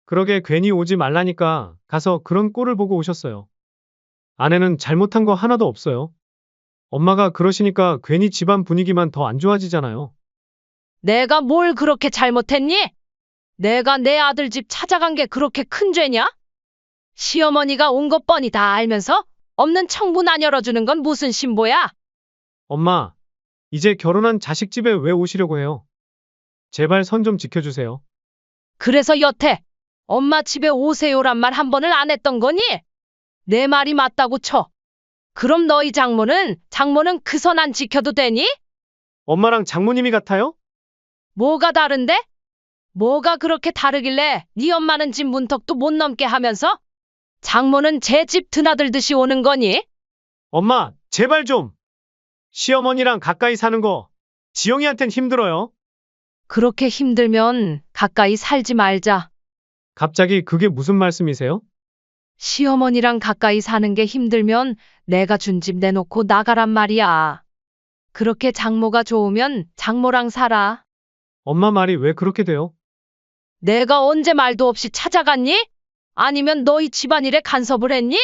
그러게 괜히 오지 말라니까 가서 그런 꼴을 보고 오셨어요. 아내는 잘못한 거 하나도 없어요. 엄마가 그러시니까 괜히 집안 분위기만 더 안 좋아지잖아요. 내가 뭘 그렇게 잘못했니? 내가 내 아들 집 찾아간 게 그렇게 큰 죄냐? 시어머니가 온 것 뻔히 다 알면서 없는 청문 안 열어주는 건 무슨 신보야? 엄마, 이제 결혼한 자식 집에 왜 오시려고 해요? 제발 선 좀 지켜주세요. 그래서 여태 엄마 집에 오세요란 말 한 번을 안 했던 거니? 내 말이 맞다고 쳐. 그럼 너희 장모는 그 선 안 지켜도 되니? 엄마랑 장모님이 같아요? 뭐가 다른데? 뭐가 그렇게 다르길래 네 엄마는 집 문턱도 못 넘게 하면서 장모는 제 집 드나들듯이 오는 거니? 엄마, 제발 좀. 시어머니랑 가까이 사는 거 지영이한텐 힘들어요. 그렇게 힘들면 가까이 살지 말자. 갑자기 그게 무슨 말씀이세요? 시어머니랑 가까이 사는 게 힘들면 내가 준 집 내놓고 나가란 말이야. 그렇게 장모가 좋으면 장모랑 살아. 엄마 말이 왜 그렇게 돼요? 내가 언제 말도 없이 찾아갔니? 아니면 너희 집안일에 간섭을 했니?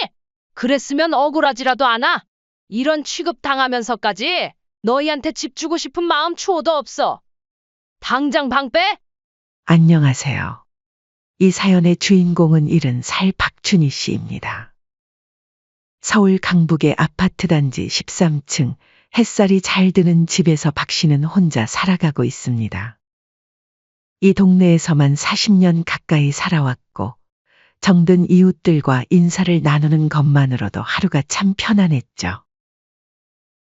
그랬으면 억울하지라도 않아. 이런 취급 당하면서까지 너희한테 집 주고 싶은 마음 추호도 없어. 당장 방 빼! 안녕하세요. 이 사연의 주인공은 70살 박춘희 씨입니다. 서울 강북의 아파트 단지 13층 햇살이 잘 드는 집에서 박 씨는 혼자 살아가고 있습니다. 이 동네에서만 40년 가까이 살아왔고 정든 이웃들과 인사를 나누는 것만으로도 하루가 참 편안했죠.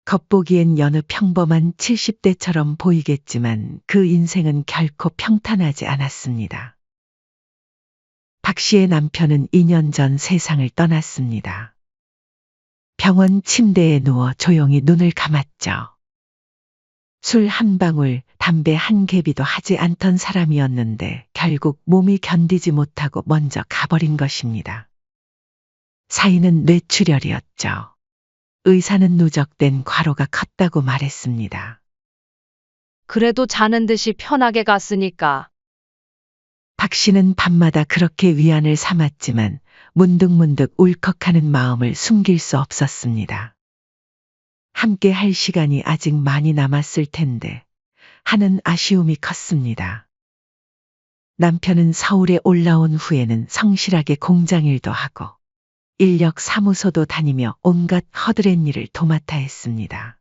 겉보기엔 여느 평범한 70대처럼 보이겠지만 그 인생은 결코 평탄하지 않았습니다. 박 씨의 남편은 2년 전 세상을 떠났습니다. 병원 침대에 누워 조용히 눈을 감았죠. 술 한 방울, 담배 한 개비도 하지 않던 사람이었는데 결국 몸이 견디지 못하고 먼저 가버린 것입니다. 사인은 뇌출혈이었죠. 의사는 누적된 과로가 컸다고 말했습니다. 그래도 자는 듯이 편하게 갔으니까. 박 씨는 밤마다 그렇게 위안을 삼았지만 문득문득 울컥하는 마음을 숨길 수 없었습니다. 함께 할 시간이 아직 많이 남았을 텐데 하는 아쉬움이 컸습니다. 남편은 서울에 올라온 후에는 성실하게 공장일도 하고 인력 사무소도 다니며 온갖 허드렛 일을 도맡아 했습니다.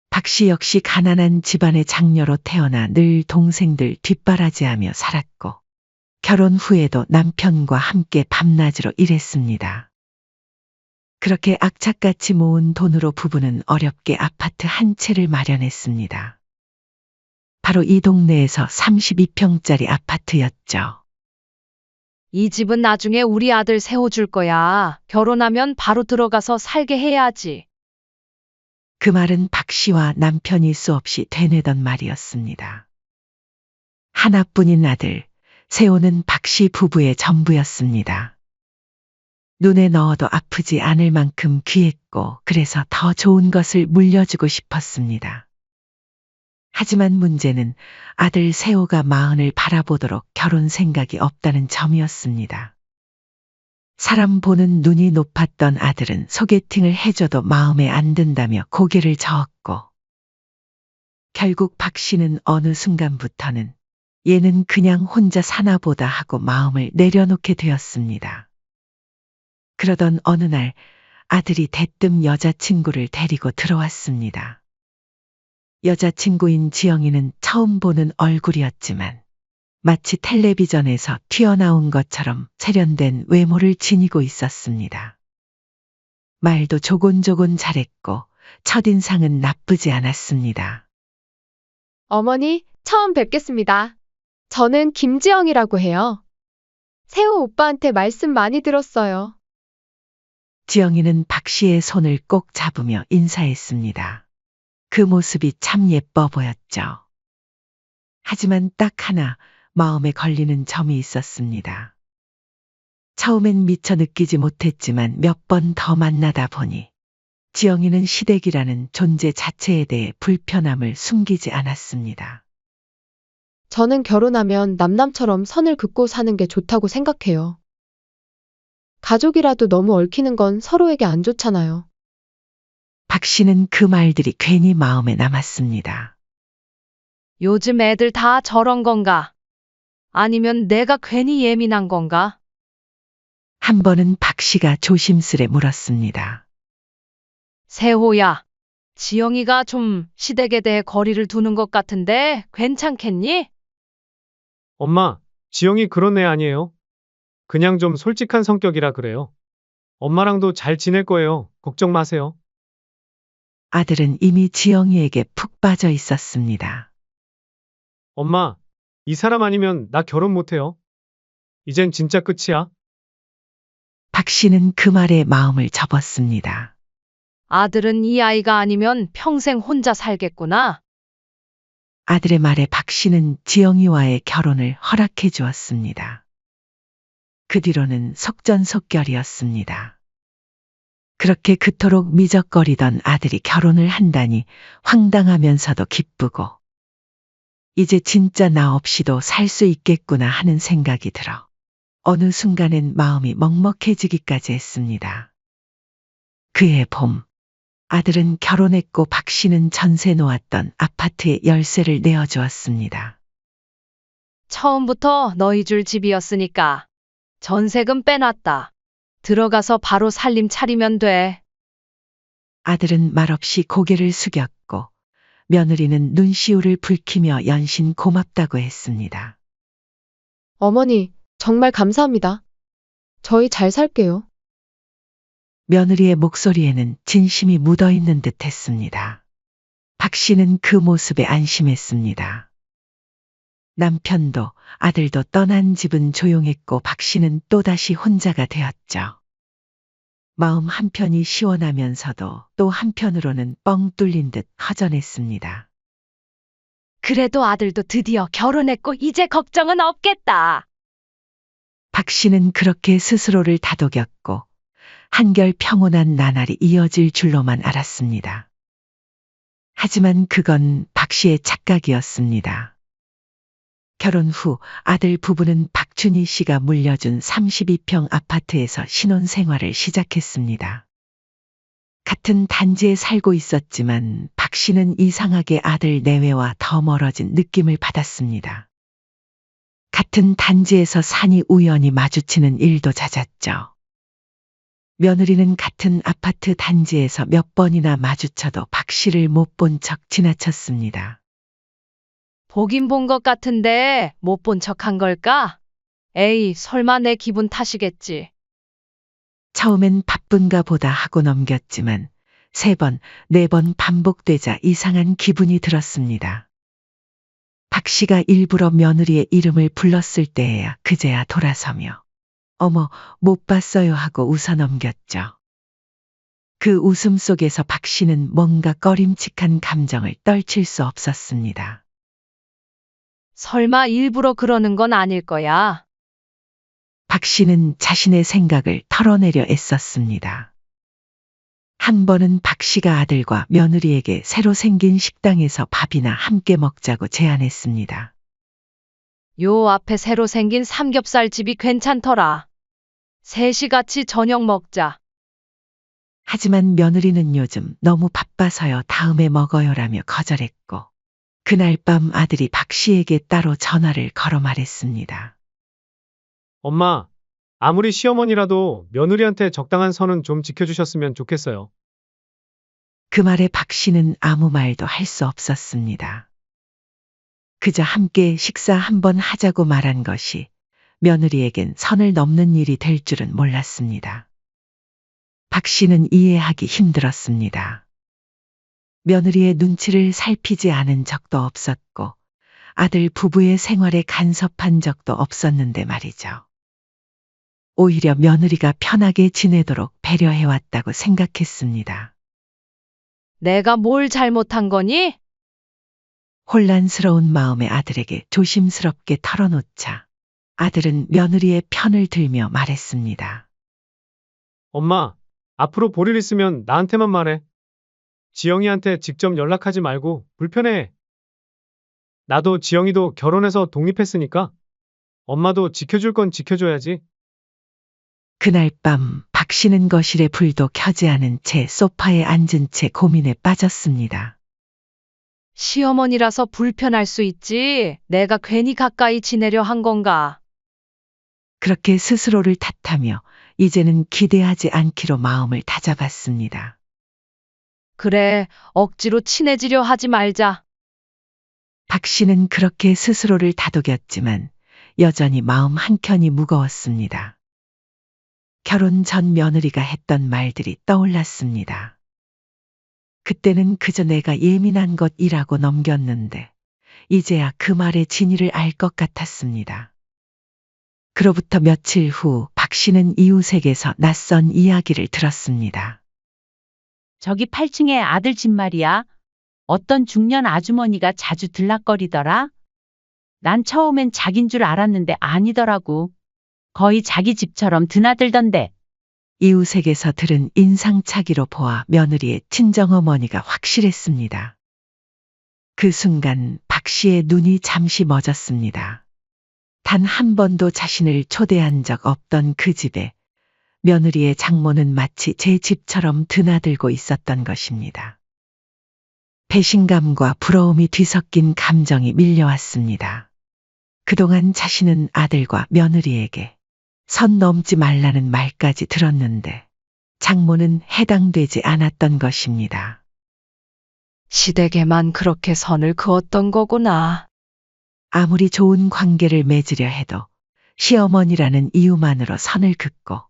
박 씨 역시 가난한 집안의 장녀로 태어나 늘 동생들 뒷바라지하며 살았고 결혼 후에도 남편과 함께 밤낮으로 일했습니다. 그렇게 악착같이 모은 돈으로 부부는 어렵게 아파트 한 채를 마련했습니다. 바로 이 동네에서 32평짜리 아파트였죠. 이 집은 나중에 우리 아들 세워줄 거야. 결혼하면 바로 들어가서 살게 해야지. 그 말은 박 씨와 남편이 수없이 되뇌던 말이었습니다. 하나뿐인 아들, 세호는 박 씨 부부의 전부였습니다. 눈에 넣어도 아프지 않을 만큼 귀했고 그래서 더 좋은 것을 물려주고 싶었습니다. 하지만 문제는 아들 세호가 마흔을 바라보도록 결혼 생각이 없다는 점이었습니다. 사람 보는 눈이 높았던 아들은 소개팅을 해줘도 마음에 안 든다며 고개를 저었고 결국 박 씨는 어느 순간부터는 얘는 그냥 혼자 사나 보다 하고 마음을 내려놓게 되었습니다. 그러던 어느 날 아들이 대뜸 여자친구를 데리고 들어왔습니다. 여자친구인 지영이는 처음 보는 얼굴이었지만 마치 텔레비전에서 튀어나온 것처럼 세련된 외모를 지니고 있었습니다. 말도 조곤조곤 잘했고 첫인상은 나쁘지 않았습니다. 어머니, 처음 뵙겠습니다. 저는 김지영이라고 해요. 세호 오빠한테 말씀 많이 들었어요. 지영이는 박 씨의 손을 꼭 잡으며 인사했습니다. 그 모습이 참 예뻐 보였죠. 하지만 딱 하나 마음에 걸리는 점이 있었습니다. 처음엔 미처 느끼지 못했지만 몇 번 더 만나다 보니 지영이는 시댁이라는 존재 자체에 대해 불편함을 숨기지 않았습니다. 저는 결혼하면 남남처럼 선을 긋고 사는 게 좋다고 생각해요. 가족이라도 너무 얽히는 건 서로에게 안 좋잖아요. 박 씨는 그 말들이 괜히 마음에 남았습니다. 요즘 애들 다 저런 건가? 아니면 내가 괜히 예민한 건가? 한 번은 박 씨가 조심스레 물었습니다. 세호야, 지영이가 좀 시댁에 대해 거리를 두는 것 같은데 괜찮겠니? 엄마, 지영이 그런 애 아니에요. 그냥 좀 솔직한 성격이라 그래요. 엄마랑도 잘 지낼 거예요. 걱정 마세요. 아들은 이미 지영이에게 푹 빠져 있었습니다. 엄마, 이 사람 아니면 나 결혼 못해요. 이젠 진짜 끝이야. 박 씨는 그 말에 마음을 접었습니다. 아들은 이 아이가 아니면 평생 혼자 살겠구나. 아들의 말에 박 씨는 지영이와의 결혼을 허락해 주었습니다. 그 뒤로는 속전속결이었습니다. 그렇게 그토록 미적거리던 아들이 결혼을 한다니 황당하면서도 기쁘고 이제 진짜 나 없이도 살 수 있겠구나 하는 생각이 들어 어느 순간엔 마음이 먹먹해지기까지 했습니다. 그해 봄, 아들은 결혼했고 박 씨는 전세 놓았던 아파트의 열쇠를 내어주었습니다. 처음부터 너희 줄 집이었으니까 전세금 빼놨다. 들어가서 바로 살림 차리면 돼. 아들은 말없이 고개를 숙였고 며느리는 눈시울을 붉히며 연신 고맙다고 했습니다. 어머니, 정말 감사합니다. 저희 잘 살게요. 며느리의 목소리에는 진심이 묻어 있는 듯 했습니다. 박 씨는 그 모습에 안심했습니다. 남편도 아들도 떠난 집은 조용했고 박 씨는 또다시 혼자가 되었죠. 마음 한편이 시원하면서도 또 한편으로는 뻥 뚫린 듯 허전했습니다. 그래도 아들도 드디어 결혼했고 이제 걱정은 없겠다. 박 씨는 그렇게 스스로를 다독였고 한결 평온한 나날이 이어질 줄로만 알았습니다. 하지만 그건 박 씨의 착각이었습니다. 결혼 후 아들 부부는 박준희 씨가 물려준 32평 아파트에서 신혼생활을 시작했습니다. 같은 단지에 살고 있었지만 박 씨는 이상하게 아들 내외와 더 멀어진 느낌을 받았습니다. 같은 단지에서 산이 우연히 마주치는 일도 잦았죠. 며느리는 같은 아파트 단지에서 몇 번이나 마주쳐도 박 씨를 못 본 척 지나쳤습니다. 보긴 본 것 같은데 못 본 척한 걸까? 에이, 설마 내 기분 탓이겠지. 처음엔 바쁜가 보다 하고 넘겼지만 3번, 4번 반복되자 이상한 기분이 들었습니다. 박 씨가 일부러 며느리의 이름을 불렀을 때에야 그제야 돌아서며 어머, 못 봤어요 하고 웃어 넘겼죠. 그 웃음 속에서 박 씨는 뭔가 꺼림칙한 감정을 떨칠 수 없었습니다. 설마 일부러 그러는 건 아닐 거야. 박 씨는 자신의 생각을 털어내려 애썼습니다. 한 번은 박 씨가 아들과 며느리에게 새로 생긴 식당에서 밥이나 함께 먹자고 제안했습니다. 요 앞에 새로 생긴 삼겹살 집이 괜찮더라. 셋이 같이 저녁 먹자. 하지만 며느리는 요즘 너무 바빠서요 다음에 먹어요라며 거절했고 그날 밤 아들이 박 씨에게 따로 전화를 걸어 말했습니다. 엄마, 아무리 시어머니라도 며느리한테 적당한 선은 좀 지켜주셨으면 좋겠어요. 그 말에 박 씨는 아무 말도 할 수 없었습니다. 그저 함께 식사 한번 하자고 말한 것이 며느리에겐 선을 넘는 일이 될 줄은 몰랐습니다. 박 씨는 이해하기 힘들었습니다. 며느리의 눈치를 살피지 않은 적도 없었고 아들 부부의 생활에 간섭한 적도 없었는데 말이죠. 오히려 며느리가 편하게 지내도록 배려해왔다고 생각했습니다. 내가 뭘 잘못한 거니? 혼란스러운 마음의 아들에게 조심스럽게 털어놓자 아들은 며느리의 편을 들며 말했습니다. 엄마, 앞으로 볼 일 있으면 나한테만 말해. 지영이한테 직접 연락하지 말고 불편해. 나도 지영이도 결혼해서 독립했으니까 엄마도 지켜줄 건 지켜줘야지. 그날 밤 박 씨는 거실에 불도 켜지 않은 채 소파에 앉은 채 고민에 빠졌습니다. 시어머니라서 불편할 수 있지. 내가 괜히 가까이 지내려 한 건가? 그렇게 스스로를 탓하며 이제는 기대하지 않기로 마음을 다잡았습니다. 그래, 억지로 친해지려 하지 말자. 박 씨는 그렇게 스스로를 다독였지만 여전히 마음 한켠이 무거웠습니다. 결혼 전 며느리가 했던 말들이 떠올랐습니다. 그때는 그저 내가 예민한 것이라고 넘겼는데 이제야 그 말의 진위를 알 것 같았습니다. 그로부터 며칠 후 박 씨는 이웃에게서 낯선 이야기를 들었습니다. 저기 8층에 아들 집 말이야. 어떤 중년 아주머니가 자주 들락거리더라. 난 처음엔 자긴 줄 알았는데 아니더라고. 거의 자기 집처럼 드나들던데. 이웃에게서 들은 인상착의로 보아 며느리의 친정어머니가 확실했습니다. 그 순간 박 씨의 눈이 잠시 멎었습니다. 단 한 번도 자신을 초대한 적 없던 그 집에 며느리의 장모는 마치 제 집처럼 드나들고 있었던 것입니다. 배신감과 부러움이 뒤섞인 감정이 밀려왔습니다. 그동안 자신은 아들과 며느리에게 선 넘지 말라는 말까지 들었는데 장모는 해당되지 않았던 것입니다. 시댁에만 그렇게 선을 그었던 거구나. 아무리 좋은 관계를 맺으려 해도 시어머니라는 이유만으로 선을 긋고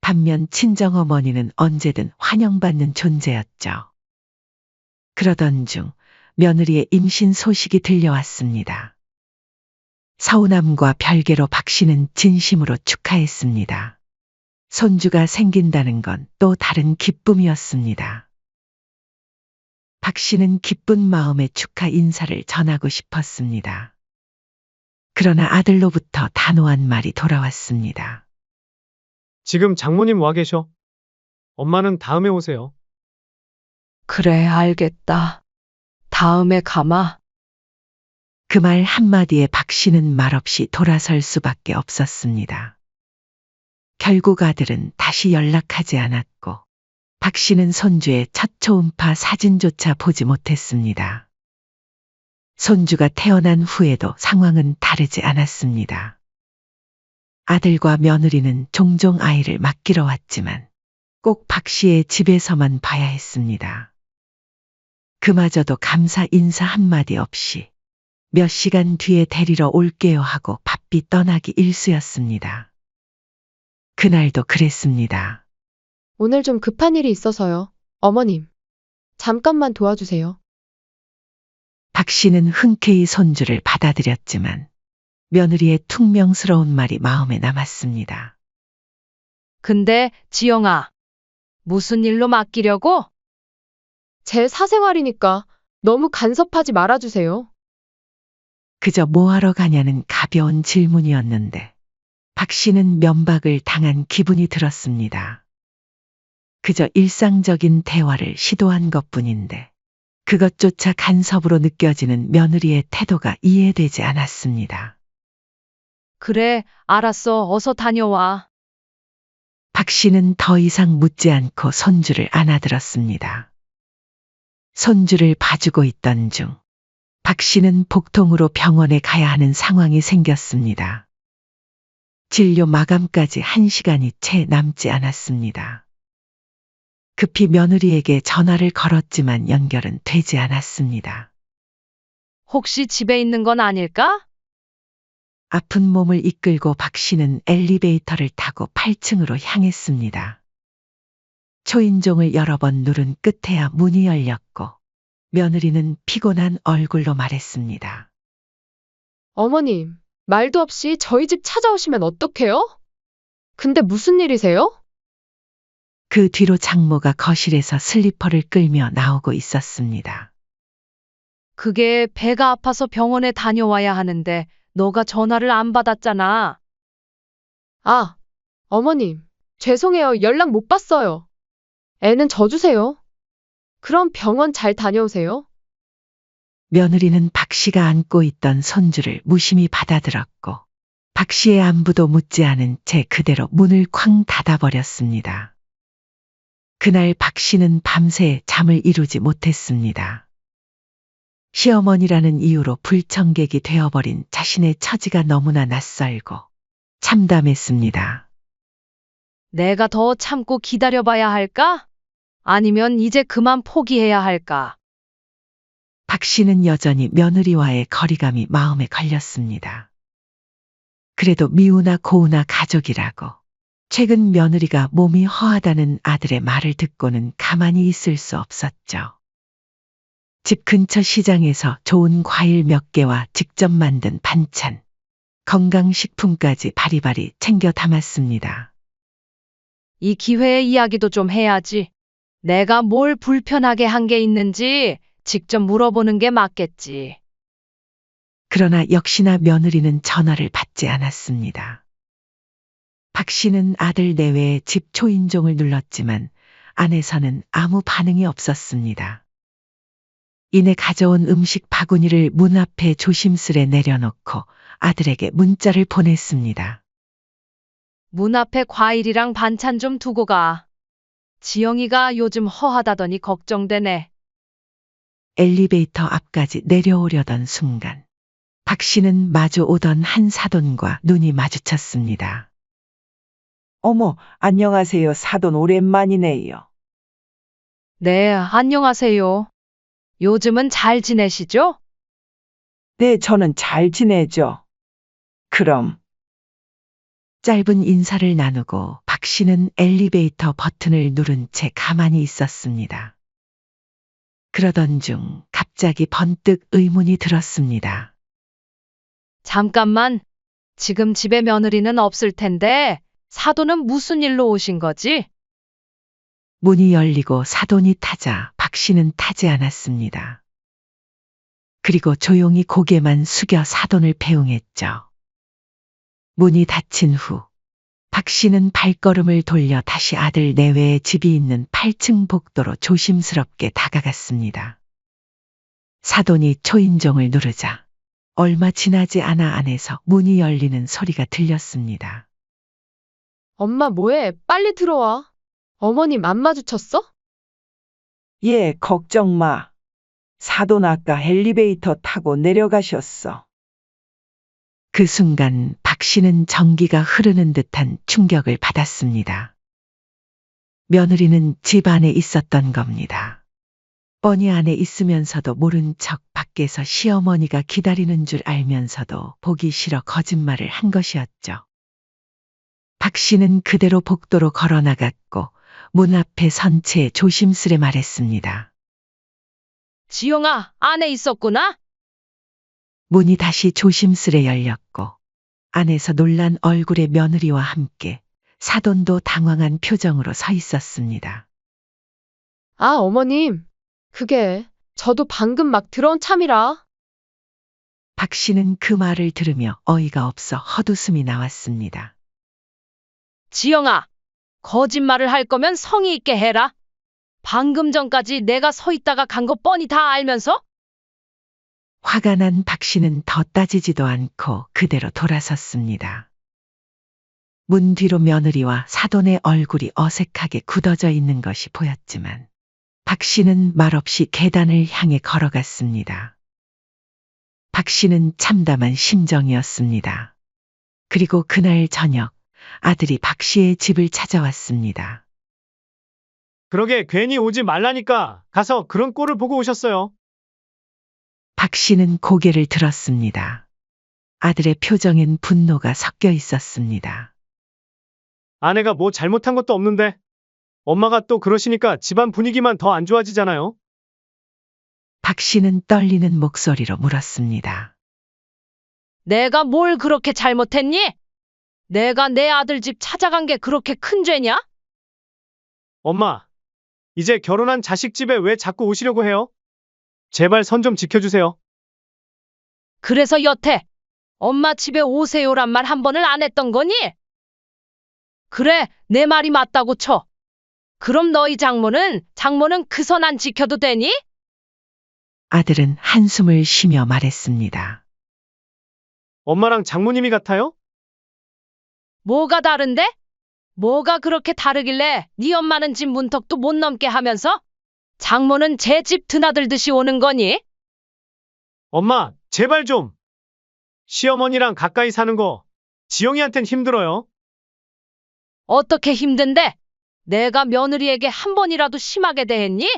반면 친정어머니는 언제든 환영받는 존재였죠. 그러던 중 며느리의 임신 소식이 들려왔습니다. 서운함과 별개로 박 씨는 진심으로 축하했습니다. 손주가 생긴다는 건 또 다른 기쁨이었습니다. 박 씨는 기쁜 마음에 축하 인사를 전하고 싶었습니다. 그러나 아들로부터 단호한 말이 돌아왔습니다. 지금 장모님 와 계셔. 엄마는 다음에 오세요. 그래, 알겠다. 다음에 가마. 그 말 한마디에 박 씨는 말없이 돌아설 수밖에 없었습니다. 결국 아들은 다시 연락하지 않았고 박 씨는 손주의 첫 초음파 사진조차 보지 못했습니다. 손주가 태어난 후에도 상황은 다르지 않았습니다. 아들과 며느리는 종종 아이를 맡기러 왔지만 꼭 박 씨의 집에서만 봐야 했습니다. 그마저도 감사 인사 한마디 없이 몇 시간 뒤에 데리러 올게요 하고 바삐 떠나기 일쑤였습니다. 그날도 그랬습니다. 오늘 좀 급한 일이 있어서요. 어머님, 잠깐만 도와주세요. 박 씨는 흔쾌히 손주를 받아들였지만 며느리의 퉁명스러운 말이 마음에 남았습니다. 근데 지영아, 무슨 일로 맡기려고? 제 사생활이니까 너무 간섭하지 말아주세요. 그저 뭐하러 가냐는 가벼운 질문이었는데 박 씨는 면박을 당한 기분이 들었습니다. 그저 일상적인 대화를 시도한 것뿐인데 그것조차 간섭으로 느껴지는 며느리의 태도가 이해되지 않았습니다. 그래, 알았어. 어서 다녀와. 박 씨는 더 이상 묻지 않고 손주를 안아들었습니다. 손주를 봐주고 있던 중 박 씨는 복통으로 병원에 가야 하는 상황이 생겼습니다. 진료 마감까지 1시간이 채 남지 않았습니다. 급히 며느리에게 전화를 걸었지만 연결은 되지 않았습니다. 혹시 집에 있는 건 아닐까? 아픈 몸을 이끌고 박 씨는 엘리베이터를 타고 8층으로 향했습니다. 초인종을 여러 번 누른 끝에야 문이 열렸고 며느리는 피곤한 얼굴로 말했습니다. 어머님, 말도 없이 저희 집 찾아오시면 어떡해요? 근데 무슨 일이세요? 그 뒤로 장모가 거실에서 슬리퍼를 끌며 나오고 있었습니다. 그게 배가 아파서 병원에 다녀와야 하는데 너가 전화를 안 받았잖아. 아, 어머님, 죄송해요. 연락 못 받았어요. 애는 저 주세요. 그럼 병원 잘 다녀오세요. 며느리는 박 씨가 안고 있던 손주를 무심히 받아들었고 박 씨의 안부도 묻지 않은 채 그대로 문을 쾅 닫아버렸습니다. 그날 박 씨는 밤새 잠을 이루지 못했습니다. 시어머니라는 이유로 불청객이 되어버린 자신의 처지가 너무나 낯설고 참담했습니다. 내가 더 참고 기다려봐야 할까? 아니면 이제 그만 포기해야 할까? 박 씨는 여전히 며느리와의 거리감이 마음에 걸렸습니다. 그래도 미우나 고우나 가족이라고 최근 며느리가 몸이 허하다는 아들의 말을 듣고는 가만히 있을 수 없었죠. 집 근처 시장에서 좋은 과일 몇 개와 직접 만든 반찬, 건강식품까지 바리바리 챙겨 담았습니다. 이 기회에 이야기도 좀 해야지. 내가 뭘 불편하게 한 게 있는지 직접 물어보는 게 맞겠지. 그러나 역시나 며느리는 전화를 받지 않았습니다. 박 씨는 아들 내외의 집 초인종을 눌렀지만 안에서는 아무 반응이 없었습니다. 이내 가져온 음식 바구니를 문 앞에 조심스레 내려놓고 아들에게 문자를 보냈습니다. 문 앞에 과일이랑 반찬 좀 두고 가. 지영이가 요즘 허하다더니 걱정되네. 엘리베이터 앞까지 내려오려던 순간 박 씨는 마주 오던 한 사돈과 눈이 마주쳤습니다. 어머, 안녕하세요. 사돈 오랜만이네요. 네, 안녕하세요. 요즘은 잘 지내시죠? 네, 저는 잘 지내죠. 그럼, 짧은 인사를 나누고 박 씨는 엘리베이터 버튼을 누른 채 가만히 있었습니다. 그러던 중 갑자기 번뜩 의문이 들었습니다. 잠깐만. 지금 집에 며느리는 없을 텐데 사돈은 무슨 일로 오신 거지? 문이 열리고 사돈이 타자 박 씨는 타지 않았습니다. 그리고 조용히 고개만 숙여 사돈을 배웅했죠. 문이 닫힌 후 박 씨는 발걸음을 돌려 다시 아들 내외의 집이 있는 8층 복도로 조심스럽게 다가갔습니다. 사돈이 초인종을 누르자 얼마 지나지 않아 안에서 문이 열리는 소리가 들렸습니다. 엄마 뭐해? 빨리 들어와. 어머님 안 마주쳤어? 예, 걱정 마. 사돈 아까 엘리베이터 타고 내려가셨어. 그 순간 박 씨는 전기가 흐르는 듯한 충격을 받았습니다. 며느리는 집 안에 있었던 겁니다. 뻔히 안에 있으면서도 모른 척 밖에서 시어머니가 기다리는 줄 알면서도 보기 싫어 거짓말을 한 것이었죠. 박 씨는 그대로 복도로 걸어 나갔고 문 앞에 선 채 조심스레 말했습니다. 지영아, 안에 있었구나? 문이 다시 조심스레 열렸고 안에서 놀란 얼굴의 며느리와 함께 사돈도 당황한 표정으로 서 있었습니다. 아, 어머님. 그게 저도 방금 막 들어온 참이라. 박 씨는 그 말을 들으며 어이가 없어 헛웃음이 나왔습니다. 지영아, 거짓말을 할 거면 성의 있게 해라. 방금 전까지 내가 서 있다가 간 거 뻔히 다 알면서? 화가 난 박 씨는 더 따지지도 않고 그대로 돌아섰습니다. 문 뒤로 며느리와 사돈의 얼굴이 어색하게 굳어져 있는 것이 보였지만 박 씨는 말없이 계단을 향해 걸어갔습니다. 박 씨는 참담한 심정이었습니다. 그리고 그날 저녁 아들이 박 씨의 집을 찾아왔습니다. 그러게 괜히 오지 말라니까 가서 그런 꼴을 보고 오셨어요. 박 씨는 고개를 들었습니다. 아들의 표정엔 분노가 섞여 있었습니다. 아내가 뭐 잘못한 것도 없는데 엄마가 또 그러시니까 집안 분위기만 더 안 좋아지잖아요. 박 씨는 떨리는 목소리로 물었습니다. 내가 뭘 그렇게 잘못했니? 내가 내 아들 집 찾아간 게 그렇게 큰 죄냐? 엄마, 이제 결혼한 자식 집에 왜 자꾸 오시려고 해요? 제발 선 좀 지켜주세요. 그래서 여태 엄마 집에 오세요란 말 한 번을 안 했던 거니? 그래, 내 말이 맞다고 쳐. 그럼 너희 장모는 그 선 안 지켜도 되니? 아들은 한숨을 쉬며 말했습니다. 엄마랑 장모님이 같아요? 뭐가 다른데? 뭐가 그렇게 다르길래 네 엄마는 집 문턱도 못 넘게 하면서 장모는 제 집 드나들듯이 오는 거니? 엄마, 제발 좀. 시어머니랑 가까이 사는 거 지영이한텐 힘들어요. 어떻게 힘든데? 내가 며느리에게 한 번이라도 심하게 대했니?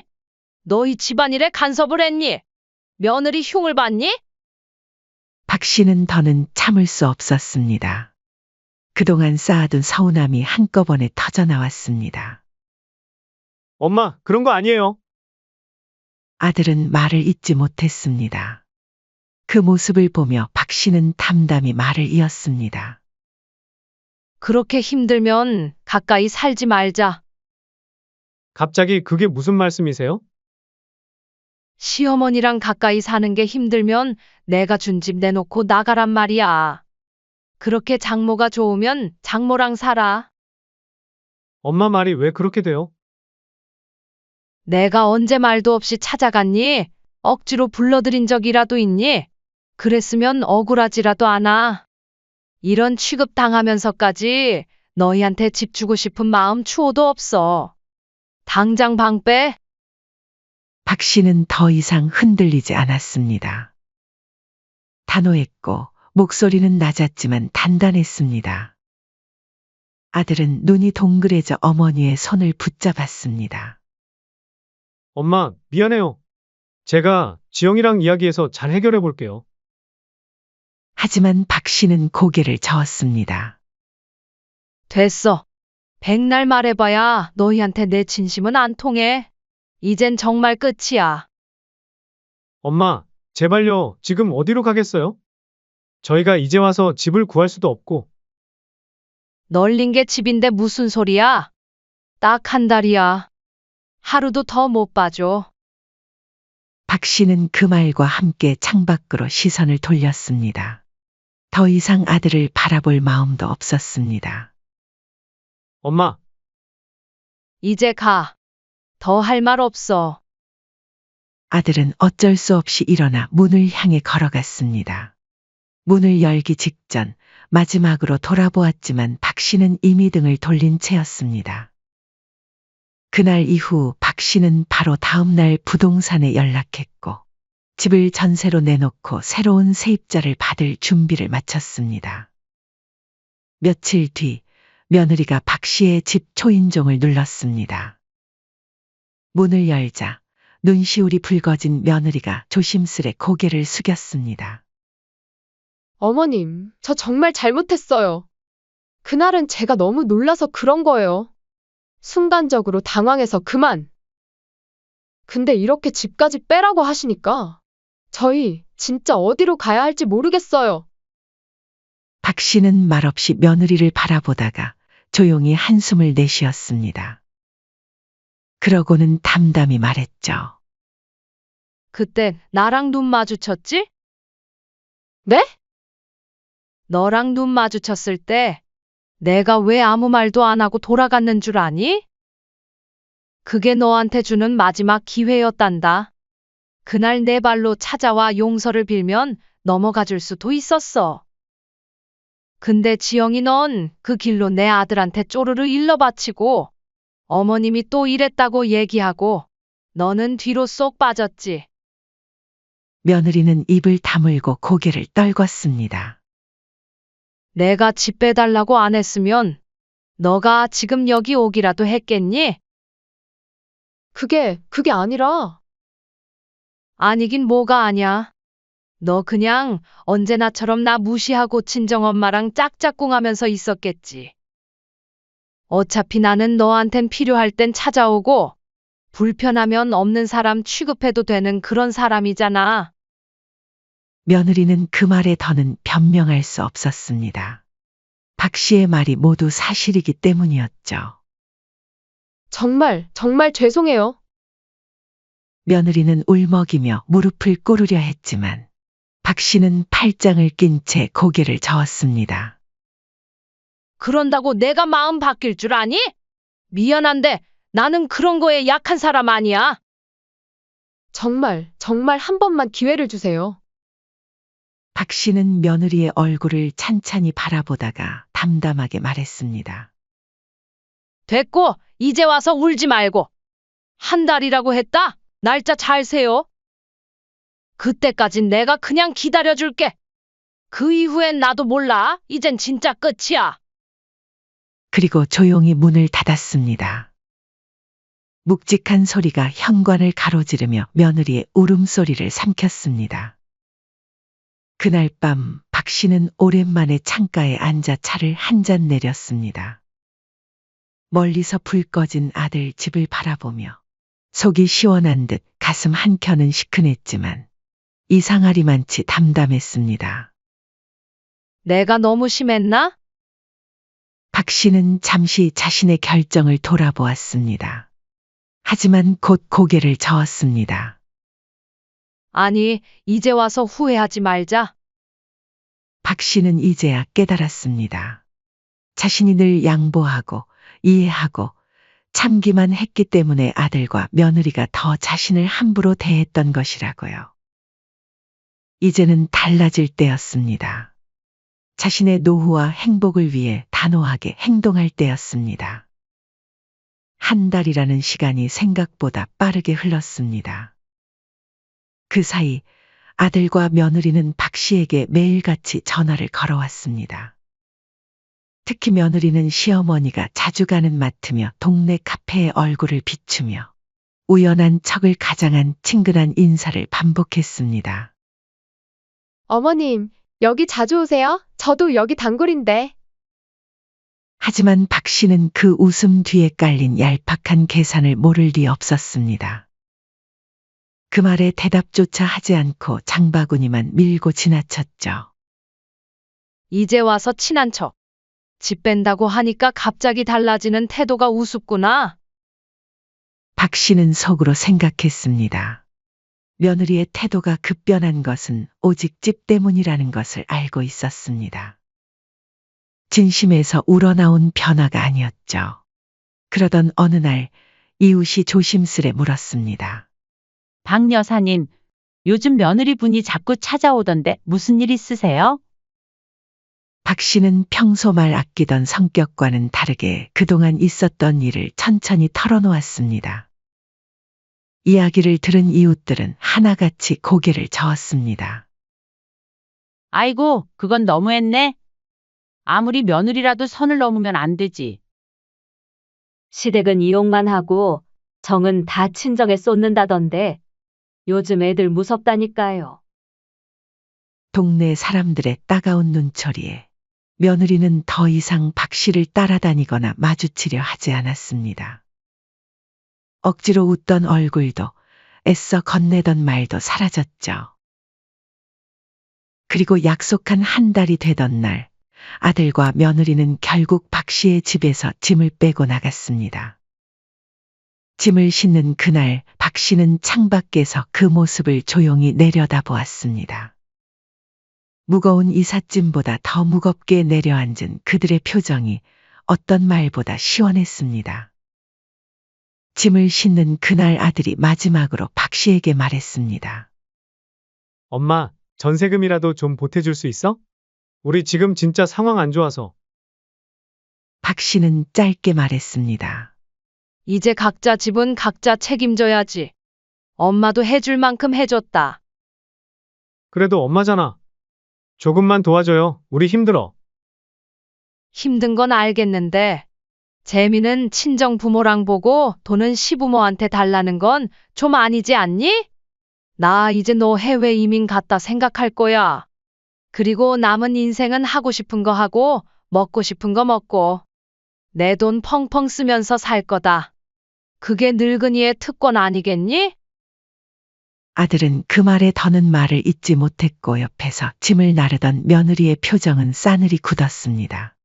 너희 집안일에 간섭을 했니? 며느리 흉을 봤니? 박 씨는 더는 참을 수 없었습니다. 그동안 쌓아둔 서운함이 한꺼번에 터져 나왔습니다. 엄마, 그런 거 아니에요. 아들은 말을 잇지 못했습니다. 그 모습을 보며 박 씨는 담담히 말을 이었습니다. 그렇게 힘들면 가까이 살지 말자. 갑자기 그게 무슨 말씀이세요? 시어머니랑 가까이 사는 게 힘들면 내가 준 집 내놓고 나가란 말이야. 그렇게 장모가 좋으면 장모랑 살아. 엄마 말이 왜 그렇게 돼요? 내가 언제 말도 없이 찾아갔니? 억지로 불러들인 적이라도 있니? 그랬으면 억울하지라도 않아. 이런 취급 당하면서까지 너희한테 집 주고 싶은 마음 추호도 없어. 당장 방 빼. 박 씨는 더 이상 흔들리지 않았습니다. 단호했고 목소리는 낮았지만 단단했습니다. 아들은 눈이 동그래져 어머니의 손을 붙잡았습니다. 엄마, 미안해요. 제가 지영이랑 이야기해서 잘 해결해 볼게요. 하지만 박 씨는 고개를 저었습니다. 됐어. 백날 말해봐야 너희한테 내 진심은 안 통해. 이젠 정말 끝이야. 엄마, 제발요. 지금 어디로 가겠어요? 저희가 이제 와서 집을 구할 수도 없고. 널린 게 집인데 무슨 소리야? 딱 한 달이야. 하루도 더 못 봐줘. 박 씨는 그 말과 함께 창밖으로 시선을 돌렸습니다. 더 이상 아들을 바라볼 마음도 없었습니다. 엄마, 이제 가. 더 할 말 없어. 아들은 어쩔 수 없이 일어나 문을 향해 걸어갔습니다. 문을 열기 직전 마지막으로 돌아보았지만 박 씨는 이미 등을 돌린 채였습니다. 그날 이후 박 씨는 바로 다음 날 부동산에 연락했고 집을 전세로 내놓고 새로운 세입자를 받을 준비를 마쳤습니다. 며칠 뒤 며느리가 박 씨의 집 초인종을 눌렀습니다. 문을 열자 눈시울이 붉어진 며느리가 조심스레 고개를 숙였습니다. 어머님, 저 정말 잘못했어요. 그날은 제가 너무 놀라서 그런 거예요. 순간적으로 당황해서 그만. 근데 이렇게 집까지 빼라고 하시니까 저희 진짜 어디로 가야 할지 모르겠어요. 박 씨는 말없이 며느리를 바라보다가 조용히 한숨을 내쉬었습니다. 그러고는 담담히 말했죠. 그때 나랑 눈 마주쳤지? 네? 너랑 눈 마주쳤을 때 내가 왜 아무 말도 안 하고 돌아갔는 줄 아니? 그게 너한테 주는 마지막 기회였단다. 그날 내 발로 찾아와 용서를 빌면 넘어가 줄 수도 있었어. 근데 지영이 넌 그 길로 내 아들한테 쪼르르 일러 바치고 어머님이 또 이랬다고 얘기하고 너는 뒤로 쏙 빠졌지. 며느리는 입을 다물고 고개를 떨궜습니다. 내가 집 빼달라고 안 했으면 너가 지금 여기 오기라도 했겠니? 그게 아니라 아니긴 뭐가 아냐. 너 그냥 언제나처럼 나 무시하고 친정엄마랑 짝짝꿍하면서 있었겠지. 어차피 나는 너한텐 필요할 땐 찾아오고 불편하면 없는 사람 취급해도 되는 그런 사람이잖아. 며느리는 그 말에 더는 변명할 수 없었습니다. 박 씨의 말이 모두 사실이기 때문이었죠. 정말 죄송해요. 며느리는 울먹이며 무릎을 꿇으려 했지만 박 씨는 팔짱을 낀 채 고개를 저었습니다. 그런다고 내가 마음 바뀔 줄 아니? 미안한데 나는 그런 거에 약한 사람 아니야. 정말 한 번만 기회를 주세요. 박 씨는 며느리의 얼굴을 찬찬히 바라보다가 담담하게 말했습니다. 됐고, 이제 와서 울지 말고. 한 달이라고 했다? 날짜 잘 세요. 그때까진 내가 그냥 기다려줄게. 그 이후엔 나도 몰라. 이젠 진짜 끝이야. 그리고 조용히 문을 닫았습니다. 묵직한 소리가 현관을 가로지르며 며느리의 울음소리를 삼켰습니다. 그날 밤 박 씨는 오랜만에 창가에 앉아 차를 한 잔 내렸습니다. 멀리서 불 꺼진 아들 집을 바라보며 속이 시원한 듯 가슴 한켠은 시큰했지만 이상하리만치 담담했습니다. 내가 너무 심했나? 박 씨는 잠시 자신의 결정을 돌아보았습니다. 하지만 곧 고개를 저었습니다. 아니, 이제 와서 후회하지 말자. 박 씨는 이제야 깨달았습니다. 자신이 늘 양보하고 이해하고 참기만 했기 때문에 아들과 며느리가 더 자신을 함부로 대했던 것이라고요. 이제는 달라질 때였습니다. 자신의 노후와 행복을 위해 단호하게 행동할 때였습니다. 한 달이라는 시간이 생각보다 빠르게 흘렀습니다. 그 사이 아들과 며느리는 박 씨에게 매일같이 전화를 걸어왔습니다. 특히 며느리는 시어머니가 자주 가는 마트며 동네 카페에 얼굴을 비추며 우연한 척을 가장한 친근한 인사를 반복했습니다. 어머님, 여기 자주 오세요? 저도 여기 단골인데. 하지만 박 씨는 그 웃음 뒤에 깔린 얄팍한 계산을 모를 리 없었습니다. 그 말에 대답조차 하지 않고 장바구니만 밀고 지나쳤죠. 이제 와서 친한 척. 집 뺀다고 하니까 갑자기 달라지는 태도가 우습구나. 박 씨는 속으로 생각했습니다. 며느리의 태도가 급변한 것은 오직 집 때문이라는 것을 알고 있었습니다. 진심에서 우러나온 변화가 아니었죠. 그러던 어느 날 이웃이 조심스레 물었습니다. 박 여사님, 요즘 며느리 분이 자꾸 찾아오던데 무슨 일 있으세요? 박 씨는 평소 말 아끼던 성격과는 다르게 그동안 있었던 일을 천천히 털어놓았습니다. 이야기를 들은 이웃들은 하나같이 고개를 저었습니다. 아이고, 그건 너무했네. 아무리 며느리라도 선을 넘으면 안 되지. 시댁은 이용만 하고 정은 다 친정에 쏟는다던데 요즘 애들 무섭다니까요. 동네 사람들의 따가운 눈초리에 며느리는 더 이상 박 씨를 따라다니거나 마주치려 하지 않았습니다. 억지로 웃던 얼굴도 애써 건네던 말도 사라졌죠. 그리고 약속한 한 달이 되던 날 아들과 며느리는 결국 박 씨의 집에서 짐을 빼고 나갔습니다. 짐을 싣는 그날 박 씨는 창밖에서 그 모습을 조용히 내려다보았습니다. 무거운 이삿짐보다 더 무겁게 내려앉은 그들의 표정이 어떤 말보다 시원했습니다. 짐을 싣는 그날 아들이 마지막으로 박 씨에게 말했습니다. 엄마, 전세금이라도 좀 보태줄 수 있어? 우리 지금 진짜 상황 안 좋아서. 박 씨는 짧게 말했습니다. 이제 각자 집은 각자 책임져야지. 엄마도 해줄 만큼 해줬다. 그래도 엄마잖아. 조금만 도와줘요. 우리 힘들어. 힘든 건 알겠는데, 재미는 친정 부모랑 보고 돈은 시부모한테 달라는 건 좀 아니지 않니? 나 이제 너 해외 이민 갔다 생각할 거야. 그리고 남은 인생은 하고 싶은 거 하고, 먹고 싶은 거 먹고, 내 돈 펑펑 쓰면서 살 거다. 그게 늙은이의 특권 아니겠니? 아들은 그 말에 더는 말을 잇지 못했고 옆에서 짐을 나르던 며느리의 표정은 싸늘히 굳었습니다.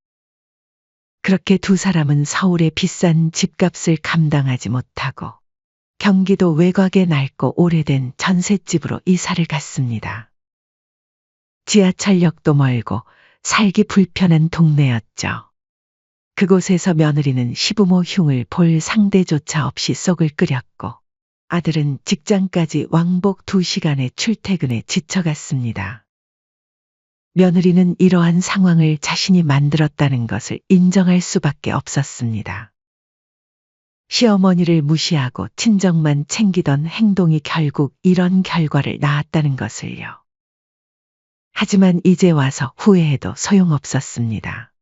그렇게 두 사람은 서울의 비싼 집값을 감당하지 못하고 경기도 외곽의 낡고 오래된 전셋집으로 이사를 갔습니다. 지하철역도 멀고 살기 불편한 동네였죠. 그곳에서 며느리는 시부모 흉을 볼 상대조차 없이 속을 끓였고 아들은 직장까지 왕복 2시간의 출퇴근에 지쳐갔습니다. 며느리는 이러한 상황을 자신이 만들었다는 것을 인정할 수밖에 없었습니다. 시어머니를 무시하고 친정만 챙기던 행동이 결국 이런 결과를 낳았다는 것을요. 하지만 이제 와서 후회해도 소용없었습니다.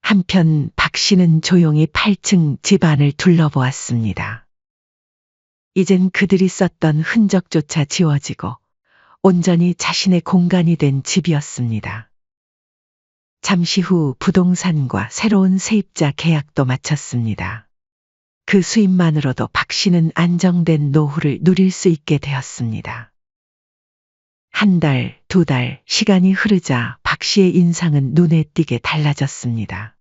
한편 박 씨는 조용히 8층 집안을 둘러보았습니다. 이젠 그들이 썼던 흔적조차 지워지고 온전히 자신의 공간이 된 집이었습니다. 잠시 후 부동산과 새로운 세입자 계약도 마쳤습니다. 그 수입만으로도 박 씨는 안정된 노후를 누릴 수 있게 되었습니다. 한 달, 2달, 시간이 흐르자 박 씨의 인상은 눈에 띄게 달라졌습니다.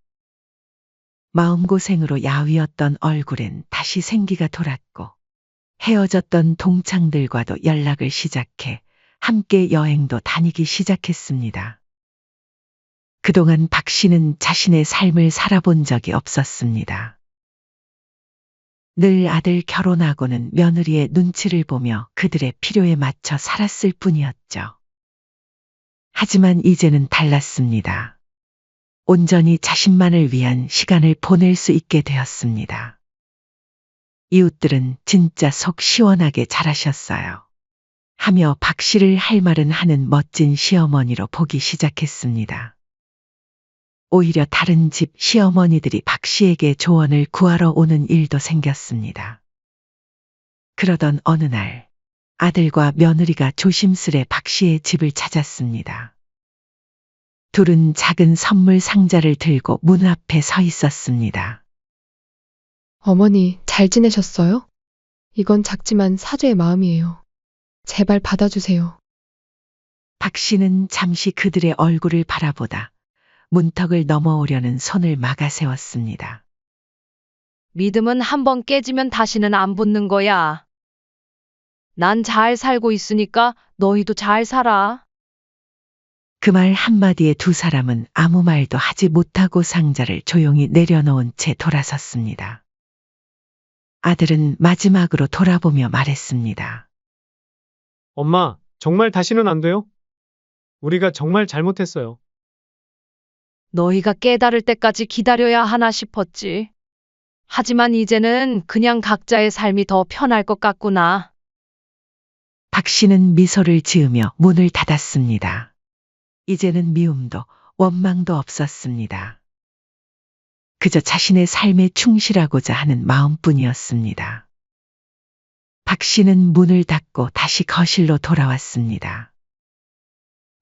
마음고생으로 야위었던 얼굴엔 다시 생기가 돌았고, 헤어졌던 동창들과도 연락을 시작해 함께 여행도 다니기 시작했습니다. 그동안 박 씨는 자신의 삶을 살아본 적이 없었습니다. 늘 아들 결혼하고는 며느리의 눈치를 보며 그들의 필요에 맞춰 살았을 뿐이었죠. 하지만 이제는 달랐습니다. 온전히 자신만을 위한 시간을 보낼 수 있게 되었습니다. 이웃들은 진짜 속 시원하게 잘하셨어요. 하며 박 씨를 할 말은 하는 멋진 시어머니로 보기 시작했습니다. 오히려 다른 집 시어머니들이 박 씨에게 조언을 구하러 오는 일도 생겼습니다. 그러던 어느 날 아들과 며느리가 조심스레 박 씨의 집을 찾았습니다. 둘은 작은 선물 상자를 들고 문 앞에 서 있었습니다. 어머니, 잘 지내셨어요? 이건 작지만 사죄의 마음이에요. 제발 받아주세요. 박 씨는 잠시 그들의 얼굴을 바라보다 문턱을 넘어오려는 손을 막아 세웠습니다. 믿음은 한번 깨지면 다시는 안 붙는 거야. 난 잘 살고 있으니까 너희도 잘 살아. 그 말 한마디에 두 사람은 아무 말도 하지 못하고 상자를 조용히 내려놓은 채 돌아섰습니다. 아들은 마지막으로 돌아보며 말했습니다. 엄마, 정말 다시는 안 돼요? 우리가 정말 잘못했어요. 너희가 깨달을 때까지 기다려야 하나 싶었지. 하지만 이제는 그냥 각자의 삶이 더 편할 것 같구나. 박 씨는 미소를 지으며 문을 닫았습니다. 이제는 미움도 원망도 없었습니다. 그저 자신의 삶에 충실하고자 하는 마음뿐이었습니다. 박 씨는 문을 닫고 다시 거실로 돌아왔습니다.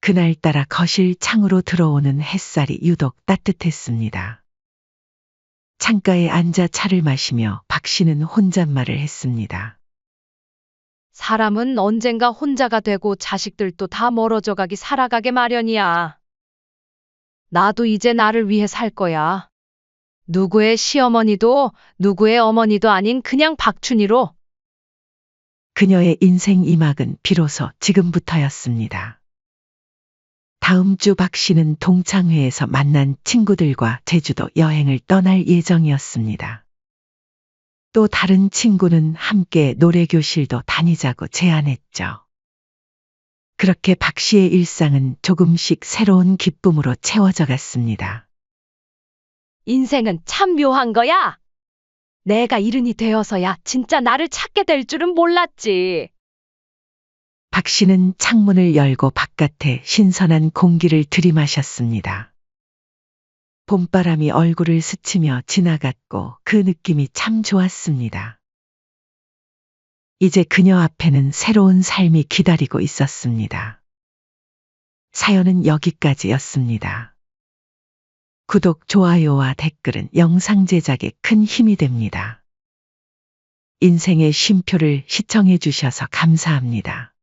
그날따라 거실 창으로 들어오는 햇살이 유독 따뜻했습니다. 창가에 앉아 차를 마시며 박 씨는 혼잣말을 했습니다. 사람은 언젠가 혼자가 되고 자식들도 다 멀어져 가기 살아가게 마련이야. 나도 이제 나를 위해 살 거야. 누구의 시어머니도 누구의 어머니도 아닌 그냥 박춘희로. 그녀의 인생 2막은 비로소 지금부터였습니다. 다음 주 박 씨는 동창회에서 만난 친구들과 제주도 여행을 떠날 예정이었습니다. 또 다른 친구는 함께 노래교실도 다니자고 제안했죠. 그렇게 박 씨의 일상은 조금씩 새로운 기쁨으로 채워져 갔습니다. 인생은 참 묘한 거야. 내가 이른이 되어서야 진짜 나를 찾게 될 줄은 몰랐지. 박 씨는 창문을 열고 바깥에 신선한 공기를 들이마셨습니다. 봄바람이 얼굴을 스치며 지나갔고 그 느낌이 참 좋았습니다. 이제 그녀 앞에는 새로운 삶이 기다리고 있었습니다. 사연은 여기까지였습니다. 구독, 좋아요와 댓글은 영상 제작에 큰 힘이 됩니다. 인생의 쉼표를 시청해 주셔서 감사합니다.